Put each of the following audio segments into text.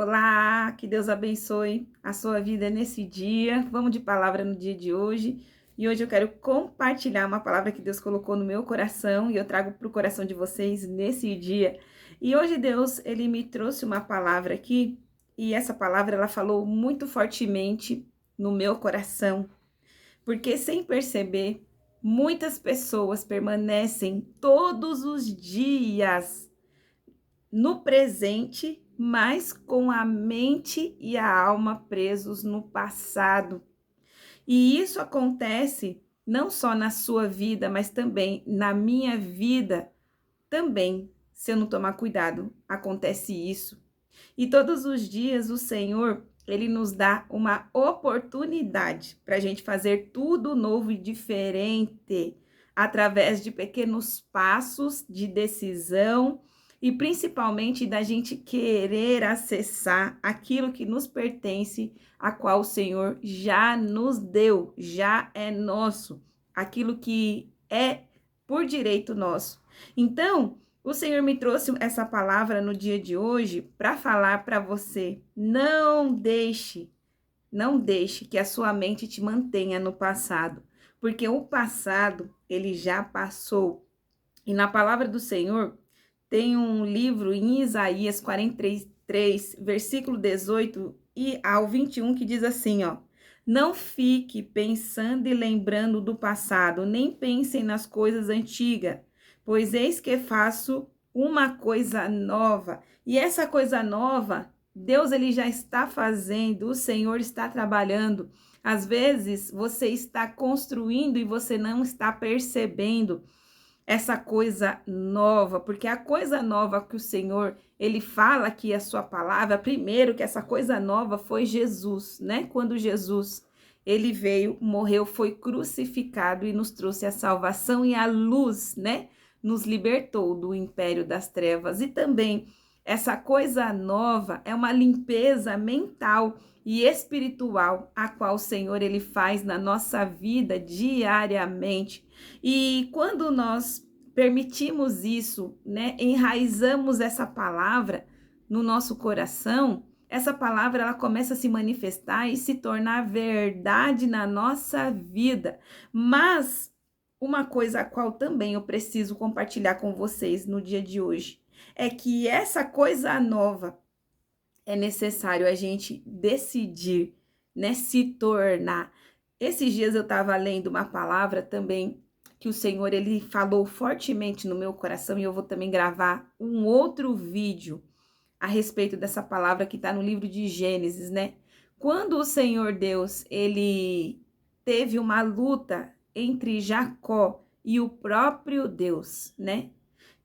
Olá, que Deus abençoe a sua vida nesse dia. Vamos de palavra no dia de hoje. E hoje eu quero compartilhar uma palavra que Deus colocou no meu coração e eu trago para o coração de vocês nesse dia. E hoje Deus, ele me trouxe uma palavra aqui e essa palavra ela falou muito fortemente no meu coração, porque sem perceber, muitas pessoas permanecem todos os dias no presente, mas com a mente e a alma presos no passado. E isso acontece não só na sua vida, mas também na minha vida também. Se eu não tomar cuidado, acontece isso. E todos os dias o Senhor, ele nos dá uma oportunidade para a gente fazer tudo novo e diferente, através de pequenos passos de decisão e principalmente da gente querer acessar aquilo que nos pertence, a qual o Senhor já nos deu, já é nosso, aquilo que é por direito nosso. Então, o Senhor me trouxe essa palavra no dia de hoje para falar para você: não deixe que a sua mente te mantenha no passado, porque o passado, ele já passou. E na palavra do Senhor, tem um livro em Isaías 43, versículo 18 e ao 21, que diz assim, ó: Não fique pensando e lembrando do passado, nem pensem nas coisas antigas, pois eis que faço uma coisa nova. E essa coisa nova, Deus ele já está fazendo, o Senhor está trabalhando. Às vezes você está construindo e você não está percebendo essa coisa nova, porque a coisa nova que o Senhor, ele fala aqui a sua palavra, primeiro que essa coisa nova foi Jesus, né? Quando Jesus, ele veio, morreu, foi crucificado e nos trouxe a salvação e a luz, né? Nos libertou do império das trevas. E também essa coisa nova é uma limpeza mental e espiritual, a qual o Senhor ele faz na nossa vida diariamente. E quando nós permitimos isso, né, enraizamos essa palavra no nosso coração, essa palavra ela começa a se manifestar e se tornar verdade na nossa vida. Mas uma coisa a qual também eu preciso compartilhar com vocês no dia de hoje é que essa coisa nova é necessário a gente decidir, né, se tornar. Esses dias eu estava lendo uma palavra também que o Senhor ele falou fortemente no meu coração e eu vou também gravar um outro vídeo a respeito dessa palavra que está no livro de Gênesis, né? Quando o Senhor Deus ele teve uma luta entre Jacó e o próprio Deus, né?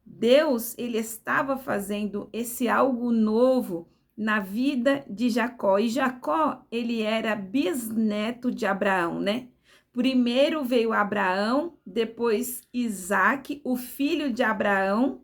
Deus, ele estava fazendo esse algo novo na vida de Jacó. E Jacó, ele era bisneto de Abraão, né? Primeiro veio Abraão, depois Isaque, o filho de Abraão,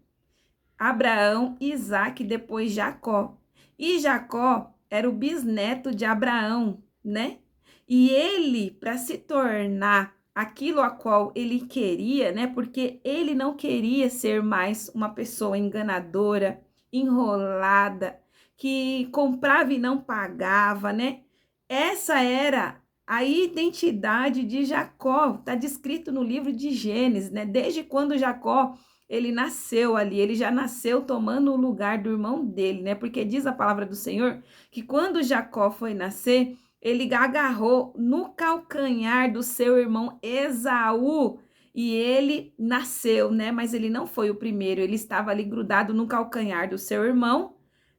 Isaque, depois Jacó. E Jacó era o bisneto de Abraão, né? E ele, para se tornar aquilo a qual ele queria, né? Porque ele não queria ser mais uma pessoa enganadora, enrolada, que comprava e não pagava, né? Essa era a identidade de Jacó, está descrito no livro de Gênesis, né? Desde quando Jacó ele nasceu ali, ele já nasceu tomando o lugar do irmão dele, né? Porque diz a palavra do Senhor que quando Jacó foi nascer, ele agarrou no calcanhar do seu irmão Esaú e ele nasceu, né? Mas ele não foi o primeiro, ele estava ali grudado no calcanhar do seu irmão,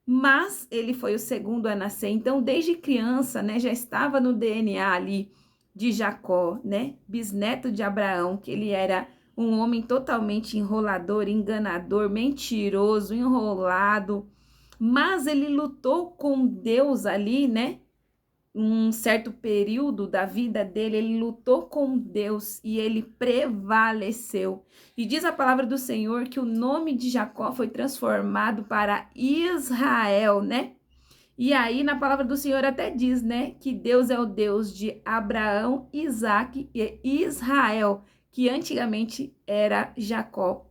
mas ele foi o segundo a nascer. Então, desde criança, né, já estava no DNA ali de Jacó, né? Bisneto de Abraão, que ele era um homem totalmente enrolador, enganador, mentiroso, enrolado, mas ele lutou com Deus ali, né? Um certo período da vida dele, ele lutou com Deus e ele prevaleceu. E diz a palavra do Senhor que o nome de Jacó foi transformado para Israel, né? E aí, na palavra do Senhor até diz, né, que Deus é o Deus de Abraão, Isaque e Israel, que antigamente era Jacó.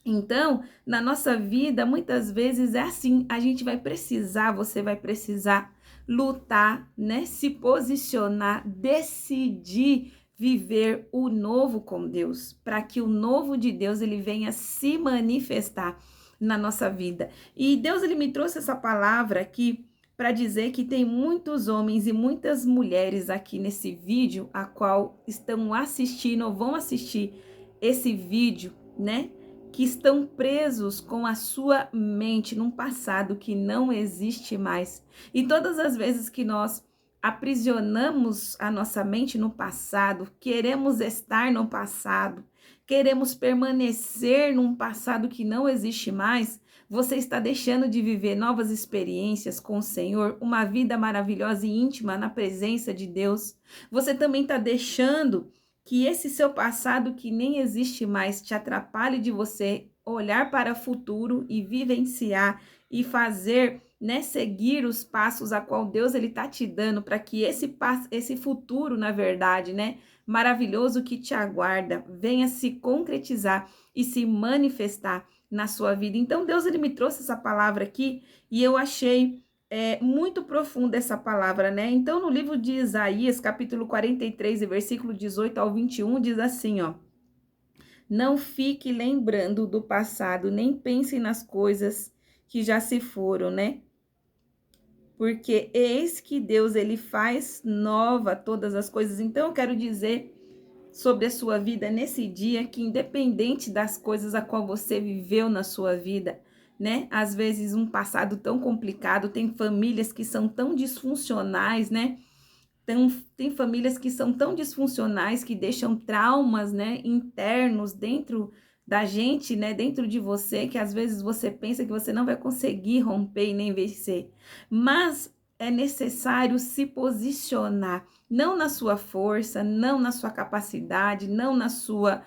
Então, na nossa vida, muitas vezes é assim, a gente vai precisar, você vai precisar lutar, né? Se posicionar, decidir viver o novo com Deus, para que o novo de Deus ele venha se manifestar na nossa vida. E Deus ele me trouxe essa palavra aqui para dizer que tem muitos homens e muitas mulheres aqui nesse vídeo a qual estão assistindo ou vão assistir esse vídeo, né? Que estão presos com a sua mente num passado que não existe mais. E todas as vezes que nós aprisionamos a nossa mente no passado, queremos estar no passado, queremos permanecer num passado que não existe mais, você está deixando de viver novas experiências com o Senhor, uma vida maravilhosa e íntima na presença de Deus. Você também está deixando que esse seu passado que nem existe mais te atrapalhe de você olhar para o futuro e vivenciar e fazer, né, seguir os passos a qual Deus ele tá te dando para que esse futuro, na verdade, né, maravilhoso que te aguarda, venha se concretizar e se manifestar na sua vida. Então Deus ele me trouxe essa palavra aqui e eu achei muito profunda essa palavra, né? Então, no livro de Isaías, capítulo 43, e versículo 18 ao 21, diz assim, ó: Não fique lembrando do passado, nem pense nas coisas que já se foram, né? Porque eis que Deus, ele faz nova todas as coisas. Então, eu quero dizer sobre a sua vida nesse dia que independente das coisas a qual você viveu na sua vida, né? Às vezes um passado tão complicado, tem famílias que são tão disfuncionais, né? Tem famílias que são tão disfuncionais que deixam traumas, né, internos dentro da gente, né, dentro de você, que às vezes você pensa que você não vai conseguir romper e nem vencer. Mas é necessário se posicionar, não na sua força, não na sua capacidade, não na sua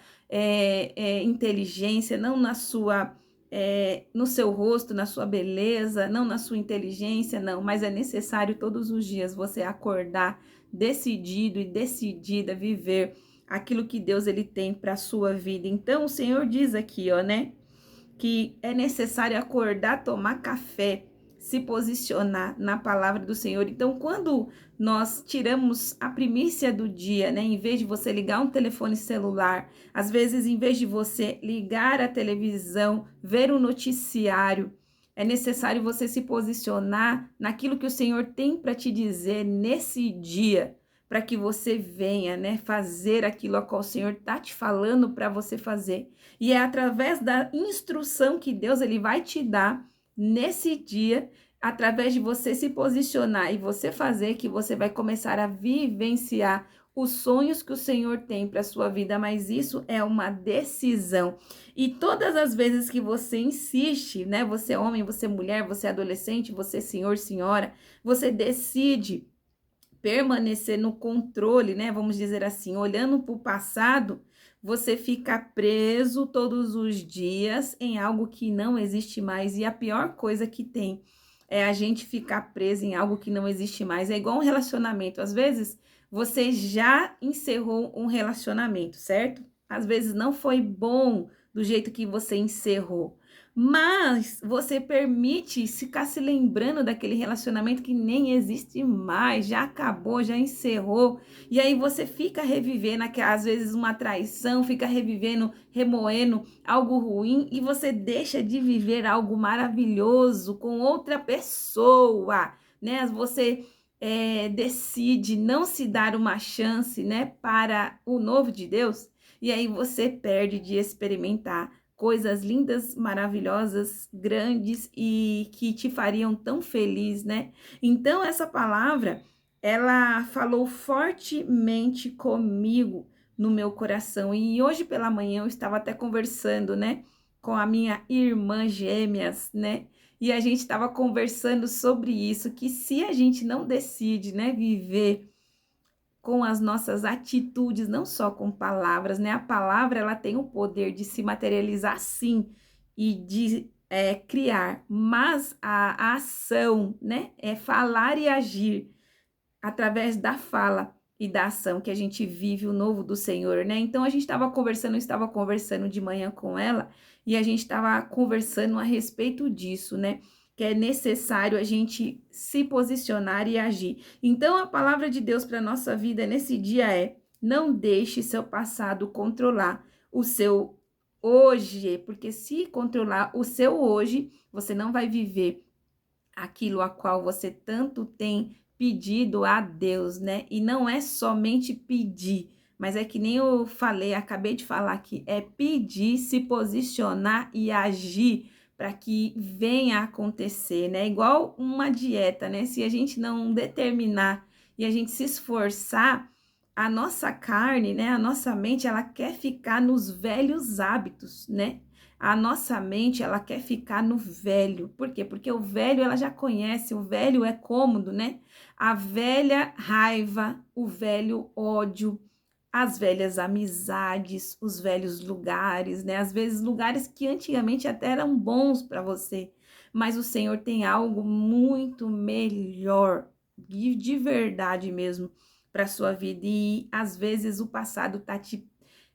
inteligência, não na sua no seu rosto, na sua beleza, não na sua inteligência, não, mas é necessário todos os dias você acordar decidido e decidida a viver aquilo que Deus ele tem para a sua vida. Então o Senhor diz aqui, ó, né, que é necessário acordar, tomar café, se posicionar na palavra do Senhor. Então, quando nós tiramos a primícia do dia, né, em vez de você ligar um telefone celular, às vezes, em vez de você ligar a televisão, ver o noticiário, é necessário você se posicionar naquilo que o Senhor tem para te dizer nesse dia, para que você venha, né, fazer aquilo a qual o Senhor está te falando para você fazer. E é através da instrução que Deus ele vai te dar nesse dia, através de você se posicionar e você fazer, que você vai começar a vivenciar os sonhos que o Senhor tem para a sua vida, mas isso é uma decisão. E todas as vezes que você insiste, né, você é homem, você é mulher, você é adolescente, você é senhor, senhora, você decide permanecer no controle, né? Vamos dizer assim, olhando para o passado, você fica preso todos os dias em algo que não existe mais. E a pior coisa que tem é a gente ficar preso em algo que não existe mais. É igual um relacionamento. Às vezes, você já encerrou um relacionamento, certo? Às vezes não foi bom do jeito que você encerrou. Mas você permite ficar se lembrando daquele relacionamento que nem existe mais, já acabou, já encerrou. E aí você fica revivendo, às vezes, uma traição, fica revivendo, remoendo algo ruim e você deixa de viver algo maravilhoso com outra pessoa, né? Você decide não se dar uma chance, né, para o novo de Deus. E aí você perde de experimentar coisas lindas, maravilhosas, grandes e que te fariam tão feliz, né? Então, essa palavra, ela falou fortemente comigo no meu coração. E hoje pela manhã eu estava até conversando, né, com a minha irmã gêmeas, né? E a gente estava conversando sobre isso, que se a gente não decide, né, viver com as nossas atitudes, não só com palavras, né? A palavra ela tem o poder de se materializar sim e de criar, mas a ação, né? É falar e agir através da fala e da ação que a gente vive o novo do Senhor, né? Então a gente estava conversando, eu estava conversando de manhã com ela e a gente estava conversando a respeito disso, né? Que é necessário a gente se posicionar e agir. Então, a palavra de Deus para a nossa vida nesse dia é: não deixe seu passado controlar o seu hoje, porque se controlar o seu hoje, você não vai viver aquilo a qual você tanto tem pedido a Deus, né? E não é somente pedir, mas é que nem eu falei, acabei de falar aqui, é pedir, se posicionar e agir para que venha a acontecer, né? Igual uma dieta, né? Se a gente não determinar e a gente se esforçar, a nossa carne, né, a nossa mente, ela quer ficar nos velhos hábitos, né? A nossa mente, ela quer ficar no velho. Por quê? Porque o velho ela já conhece, o velho é cômodo, né? A velha raiva, o velho ódio, as velhas amizades, os velhos lugares, né? Às vezes lugares que antigamente até eram bons para você, mas o Senhor tem algo muito melhor, de verdade mesmo, para sua vida. E às vezes o passado tá te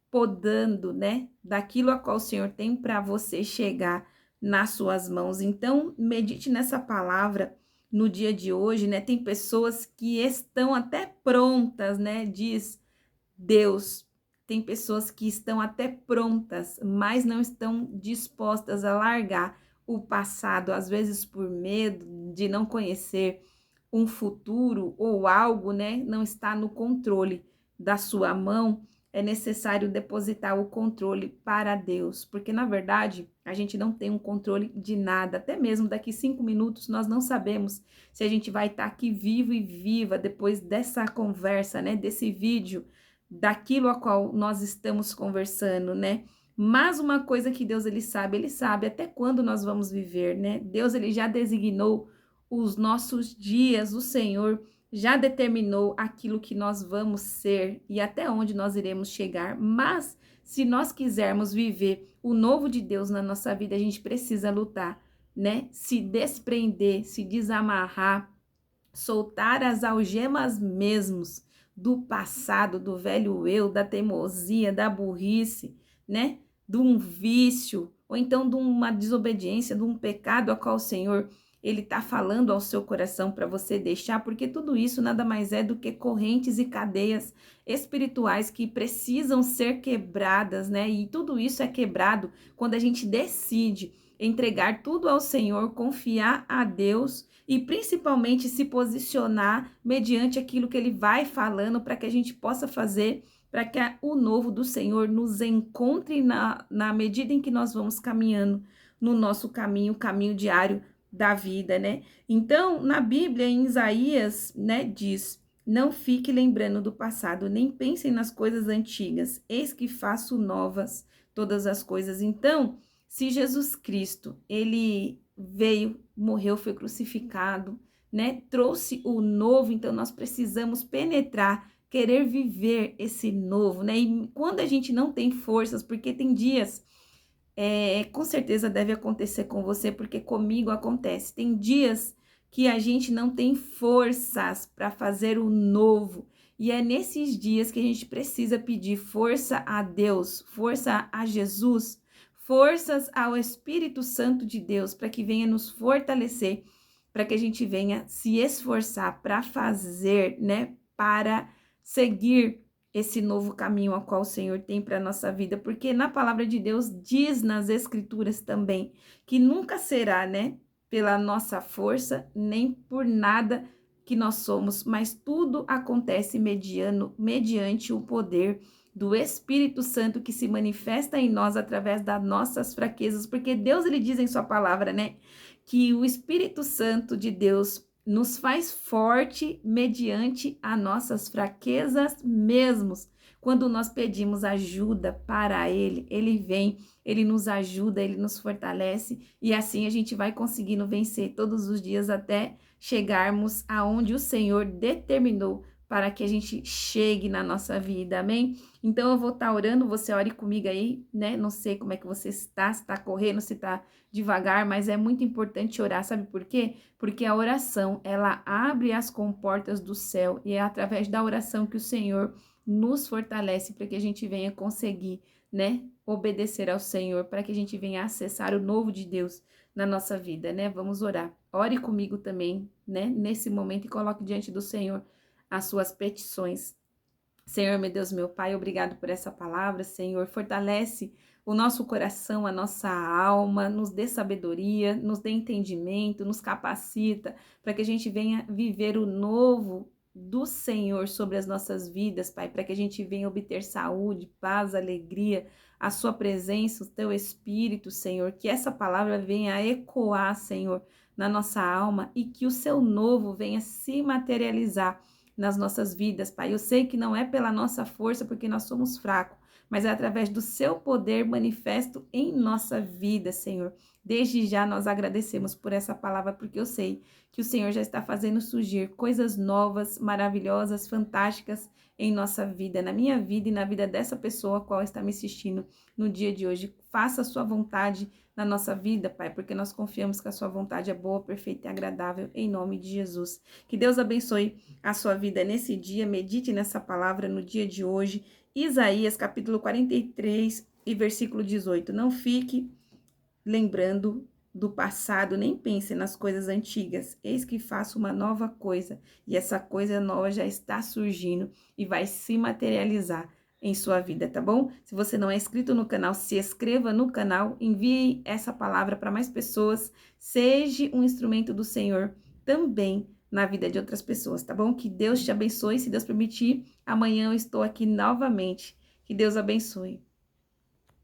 podando, né, daquilo a qual o Senhor tem para você chegar nas suas mãos. Então, medite nessa palavra no dia de hoje, né? Tem pessoas que estão até prontas, né? Diz Deus. Tem pessoas que estão até prontas, mas não estão dispostas a largar o passado, às vezes por medo de não conhecer um futuro ou algo, né, não está no controle da sua mão. É necessário depositar o controle para Deus, porque na verdade a gente não tem um controle de nada, até mesmo daqui 5 minutos nós não sabemos se a gente vai estar aqui vivo e viva depois dessa conversa, né, desse vídeo, daquilo a qual nós estamos conversando, né? Mas uma coisa que Deus ele sabe até quando nós vamos viver, né? Deus ele já designou os nossos dias, o Senhor já determinou aquilo que nós vamos ser e até onde nós iremos chegar, mas se nós quisermos viver o novo de Deus na nossa vida, a gente precisa lutar, né? Se desprender, se desamarrar, soltar as algemas mesmos do passado, do velho eu, da teimosia, da burrice, né? De um vício, ou então de uma desobediência, de um pecado a qual o Senhor ele está falando ao seu coração para você deixar, porque tudo isso nada mais é do que correntes e cadeias espirituais que precisam ser quebradas, né? E tudo isso é quebrado quando a gente decide entregar tudo ao Senhor, confiar a Deus e principalmente se posicionar mediante aquilo que ele vai falando para que a gente possa fazer, para que o novo do Senhor nos encontre na medida em que nós vamos caminhando no nosso caminho, caminho diário da vida, né? Então, na Bíblia, em Isaías, né, diz: não fique lembrando do passado, nem pensem nas coisas antigas, eis que faço novas todas as coisas. Então, se Jesus Cristo, ele veio, morreu, foi crucificado, né? Trouxe o novo, então nós precisamos penetrar, querer viver esse novo, né? E quando a gente não tem forças, porque tem dias, com certeza deve acontecer com você, porque comigo acontece. Tem dias que a gente não tem forças para fazer o novo. E é nesses dias que a gente precisa pedir força a Deus, força a Jesus, forças ao Espírito Santo de Deus, para que venha nos fortalecer, para que a gente venha se esforçar para fazer, né, para seguir esse novo caminho ao qual o Senhor tem para a nossa vida, porque na palavra de Deus diz nas escrituras também que nunca será, né, pela nossa força, nem por nada que nós somos, mas tudo acontece mediante o poder do Espírito Santo que se manifesta em nós através das nossas fraquezas, porque Deus ele diz em sua palavra, né, que o Espírito Santo de Deus nos faz forte mediante as nossas fraquezas mesmos. Quando nós pedimos ajuda para Ele, Ele vem, Ele nos ajuda, Ele nos fortalece e assim a gente vai conseguindo vencer todos os dias até chegarmos aonde o Senhor determinou para que a gente chegue na nossa vida, amém? Então eu vou estar orando, você ore comigo aí, né? Não sei como é que você está, se está correndo, se está devagar, mas é muito importante orar, sabe por quê? Porque a oração, ela abre as comportas do céu e é através da oração que o Senhor nos fortalece para que a gente venha conseguir, né, obedecer ao Senhor, para que a gente venha acessar o novo de Deus na nossa vida, né? Vamos orar. Ore comigo também, né? Nesse momento e coloque diante do Senhor as suas petições. Senhor, meu Deus, meu Pai, obrigado por essa palavra, Senhor. Fortalece o nosso coração, a nossa alma, nos dê sabedoria, nos dê entendimento, nos capacita para que a gente venha viver o novo do Senhor sobre as nossas vidas, Pai, para que a gente venha obter saúde, paz, alegria, a Sua presença, o Teu Espírito, Senhor. Que essa palavra venha a ecoar, Senhor, na nossa alma e que o Seu novo venha se materializar nas nossas vidas, Pai. Eu sei que não é pela nossa força, porque nós somos fracos, mas é através do seu poder manifesto em nossa vida, Senhor. Desde já nós agradecemos por essa palavra, porque eu sei que o Senhor já está fazendo surgir coisas novas, maravilhosas, fantásticas em nossa vida, na minha vida e na vida dessa pessoa a qual está me assistindo no dia de hoje. Faça a sua vontade na nossa vida, Pai, porque nós confiamos que a sua vontade é boa, perfeita e agradável, em nome de Jesus. Que Deus abençoe a sua vida nesse dia, medite nessa palavra no dia de hoje. Isaías, capítulo 43 e versículo 18. Não fique lembrando do passado, nem pense nas coisas antigas. Eis que faço uma nova coisa, e essa coisa nova já está surgindo e vai se materializar em sua vida, tá bom? Se você não é inscrito no canal, se inscreva no canal, envie essa palavra para mais pessoas, seja um instrumento do Senhor também na vida de outras pessoas, tá bom? Que Deus te abençoe, se Deus permitir, amanhã eu estou aqui novamente. Que Deus abençoe.